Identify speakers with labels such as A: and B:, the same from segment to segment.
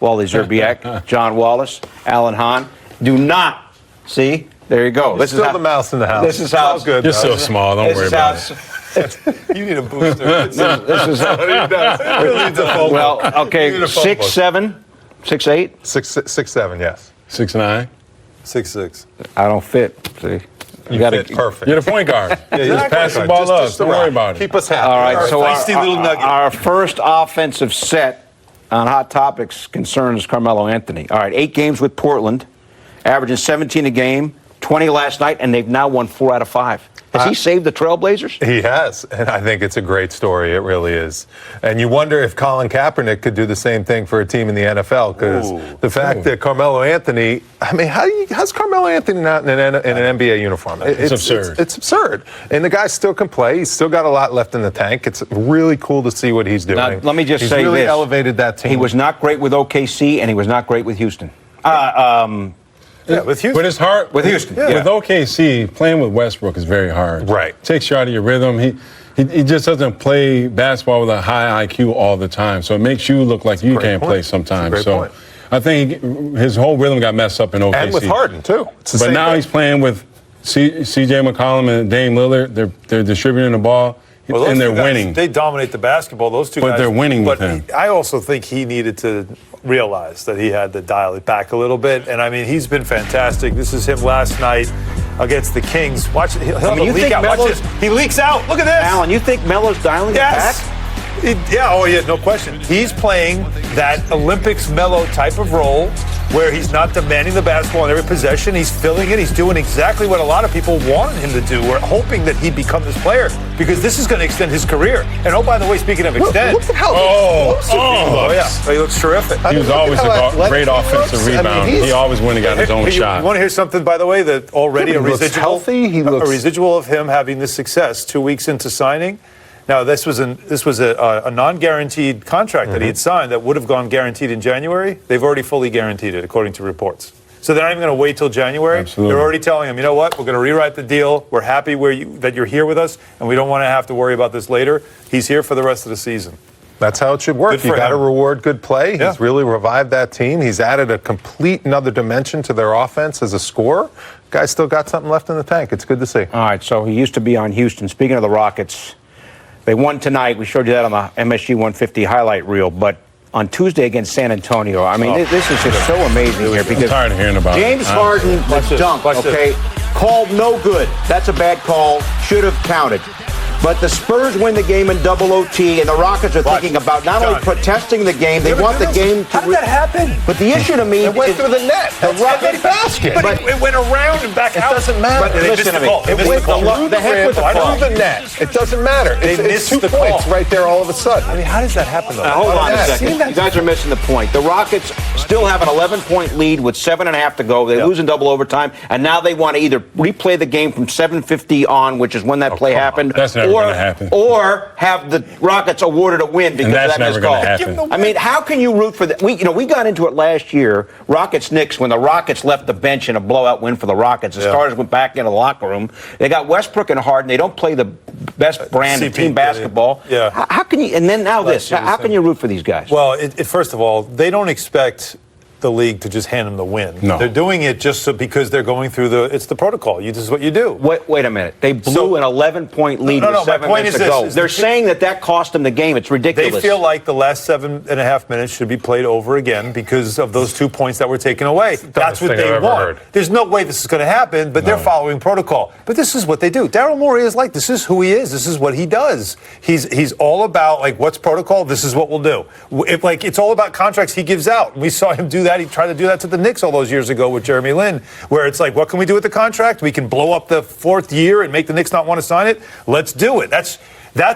A: Wally Zerbiak, John Wallace, Alan Hahn. Do not see. There you go.
B: This is still the mouse in the house.
A: This is how it's good.
C: You're so small. Don't worry about it.
B: You need a booster.
A: This is well, okay. 6'7", 6'8",
B: 6'7", yes.
C: 6'9".
B: 6'6".
A: I don't fit. See,
B: You gotta fit perfect.
C: You're the point guard.
B: Yeah,
C: just pass the ball up. Don't worry about it.
B: Keep us happy.
A: All right. So
B: feisty little nugget.
A: Our first offensive set on Hot Topics concerns Carmelo Anthony. All right, 8 games with Portland, averaging 17 a game, 20 last night, and they've now won 4 out of 5. Has he saved the Trailblazers?
B: He has, and I think it's a great story. It really is. And you wonder if Colin Kaepernick could do the same thing for a team in the NFL, because the fact that Carmelo Anthony, I mean, how's Carmelo Anthony not in an NBA uniform?
C: It's absurd.
B: It's absurd. And the guy still can play. He's still got a lot left in the tank. It's really cool to see what he's doing.
A: Now, let me just
B: he's
A: say
B: really
A: this.
B: Elevated that team.
A: He was not great with OKC, and he was not great with Houston.
B: Yeah, with Houston.
C: But it's hard.
A: With Houston.
C: Yeah. With OKC, playing with Westbrook is very hard.
B: Right.
C: Takes you out of your rhythm. He just doesn't play basketball with a high IQ all the time. So it makes you look like you can't play sometimes. So I think his whole rhythm got messed up in OKC.
B: And with Harden, too.
C: But now he's playing with C.J. McCollum and Dame Lillard. They're distributing the ball.
D: Well,
C: and they're
D: guys,
C: winning.
D: They dominate the basketball. Those two guys.
C: But they're winning with him.
D: I also think he needed to realize that he had to dial it back a little bit. And, I mean, he's been fantastic. This is him last night against the Kings. Watch it. He'll have a leak out. Watch this. He leaks out. Look at this.
A: Alan, you think Melo's dialing it back?
D: Yeah, no question. He's playing that Olympics Melo type of role where he's not demanding the basketball in every possession. He's filling it. He's doing exactly what a lot of people wanted him to do. We're hoping that he become this player because this is going to extend his career. And, oh, by the way, speaking of extend.
B: Look at how
D: yeah. He looks terrific.
C: He was always a great offensive rebounder. He always went and got his own shot.
D: You want to hear something, by the way, that already a residual of him having this success 2 weeks into signing. Now, this was a non-guaranteed contract that he had signed that would have gone guaranteed in January. They've already fully guaranteed it, according to reports. So they're not even going to wait till January.
C: Absolutely.
D: They're already telling him, you know what, we're going to rewrite the deal. We're happy that you're here with us, and we don't want to have to worry about this later. He's here for the rest of the season.
B: That's how it should work. You got to reward good play. Yeah. He's really revived that team. He's added a complete another dimension to their offense as a scorer. Guy's still got something left in the tank. It's good to see.
A: All right, so he used to be on Houston. Speaking of the Rockets, they won tonight. We showed you that on the MSG 150 highlight reel. But on Tuesday against San Antonio, I mean, this is just so amazing here because
C: I'm tired of hearing about
A: James Harden, the dunk, called no good. That's a bad call. Should have counted. But the Spurs win the game in double OT, and the Rockets are thinking about not only protesting the game, they want the game to...
D: How did that happen?
A: But the issue to me...
B: It went through the net. The Rocket basket.
D: But it went around and back out.
B: It doesn't matter.
A: But listen to me.
B: It went through the net. It doesn't matter. It's 2 points right there all of a sudden.
D: I mean, how does that happen, though?
A: Hold on a second. You guys are missing the point. The Rockets still have an 11-point lead with 7.5 to go. They lose in double overtime, and now they want to either replay the game from 7:50 on, which is when that play happened.
C: That's never going to happen.
A: Or have the Rockets awarded a win because of that missed call.
C: Happen.
A: I mean, how can you root for that? We got into it last year, Rockets-Knicks, when the Rockets left the bench in a blowout win for the Rockets. The starters went back into the locker room. They got Westbrook and Harden. They don't play the best brand of team basketball.
D: Yeah.
A: How can you? And then now this. How can you root for these guys?
D: Well, first of all, they don't expect the league to just hand them the win.
C: No.
D: They're doing it just because they're going through it's the protocol. This is what you do.
A: Wait a minute. They blew an 11-point lead with 7 minutes to go. They're saying that cost them the game. It's ridiculous.
D: They feel like the last 7.5 minutes should be played over again because of those 2 points that were taken away. That's what they want. There's no way this is going to happen, but they're following protocol. But this is what they do. Daryl Morey is like, this is who he is. This is what he does. He's all about, like, what's protocol? This is what we'll do. It's all about contracts he gives out. We saw him do that. He tried to do that to the Knicks all those years ago with Jeremy Lin, where it's like, what can we do with the contract? We can blow up the 4th year and make the Knicks not want to sign it. Let's do it. That's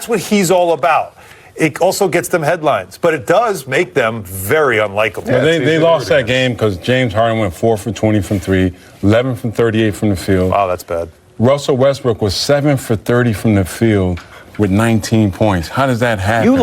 D: what he's all about. It also gets them headlines, but it does make them very unlikable.
C: Well, they lost that game because James Harden went 4 for 20 from 3, 11 from 38 from the field.
D: Wow, that's bad.
C: Russell Westbrook was 7 for 30 from the field with 19 points. How does that happen?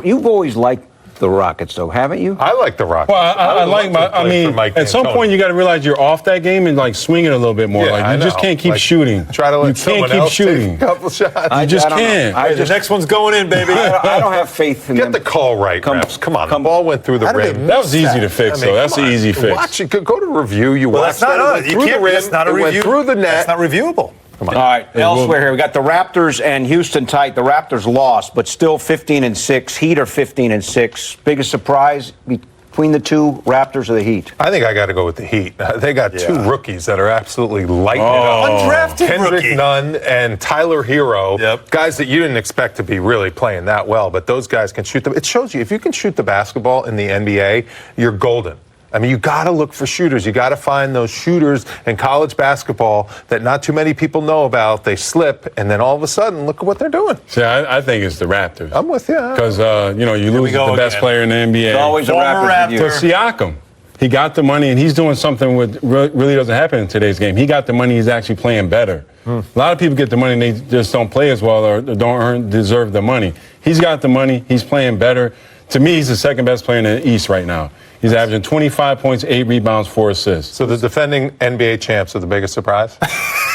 A: You've always liked the Rockets, though, haven't you?
B: I like the Rockets.
C: Well, I like my. I mean, at some point you got to realize you're off that game and like swing it a little bit more.
B: Yeah,
C: like you just can't keep shooting.
B: Try to let someone else take a couple shots.
C: You just can't.
D: The next one's going in, baby.
A: I don't have faith in
B: Get
A: them.
B: the call right, refs. Come on. The ball went through the rim.
C: That was easy to fix, though. That's an easy fix.
B: Watch it. Go to review. You
D: Well,
B: watch
D: that's not
B: that. It went through the rim.
D: That's not a
B: it went
D: review.
B: through the net.
D: That's not reviewable.
A: All right, elsewhere here, we got the Raptors and Houston tight. The Raptors lost, but still 15-6. Heat are 15-6. Biggest surprise between the two, Raptors or the Heat?
B: I think I got to go with the Heat. They got two rookies that are absolutely lighting it up.
D: Undrafted
B: Kendrick
D: rookie.
B: Nunn and Tyler Hero, guys that you didn't expect to be really playing that well, but those guys can shoot them. It shows you if you can shoot the basketball in the NBA, you're golden. I mean, you got to look for shooters. You got to find those shooters in college basketball that not too many people know about. They slip, and then all of a sudden, look at what they're doing.
C: See, I think it's the Raptors.
B: I'm with you.
C: Because, you lose the best player in the NBA.
A: It's always the Raptors.
C: To Siakam. He got the money, and he's doing something that really doesn't happen in today's game. He got the money, he's actually playing better. A lot of people get the money, and they just don't play as well or don't deserve the money. He's got the money, he's playing better. To me, he's the second best player in the East right now. He's averaging 25 points, 8 rebounds, 4 assists.
B: So the defending NBA champs are the biggest surprise?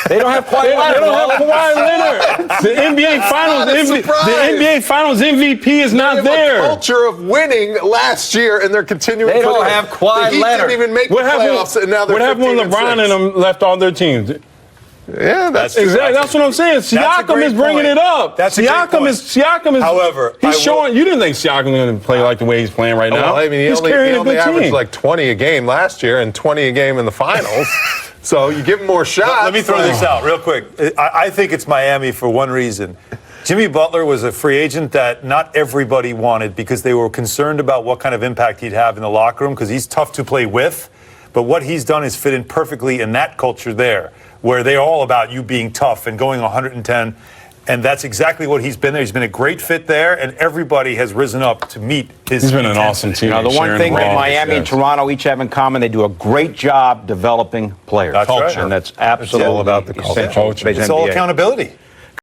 A: They don't have Kawhi Leonard.
C: They don't have Kawhi Leonard. The NBA Finals MVP is not there.
B: A culture of winning last year, and they're continuing.
A: They don't have Kawhi
B: the Heat
A: Leonard.
B: Didn't even make the playoffs, and now they're
C: what happened when
B: 15-6.
C: LeBron and them left all their teams?
B: Yeah, that's
C: exactly. That's what I'm saying. Siakam is bringing it up. Siakam is.
D: However,
C: he's showing. You didn't think Siakam was going to play like the way he's playing right now.
B: Well, I mean,
C: he's carrying
B: he only
C: a good
B: averaged
C: team.
B: like 20 a game last year and 20 a game in the finals. So you give him more shots.
D: Let me throw this out real quick. I think it's Miami for one reason. Jimmy Butler was a free agent that not everybody wanted because they were concerned about what kind of impact he'd have in the locker room because he's tough to play with. But what he's done is fit in perfectly in that culture there, where they're all about you being tough and going 110. And that's exactly what he's been there. He's been a great fit there, and everybody has risen up to meet his.
C: He's been an awesome team.
A: Now, the one thing that Miami and Toronto each have in common, they do a great job developing players.
D: That's
A: culture.
D: right.
A: And that's absolutely
B: all about the culture.
A: essential to today's
D: It's all
A: NBA.
D: accountability.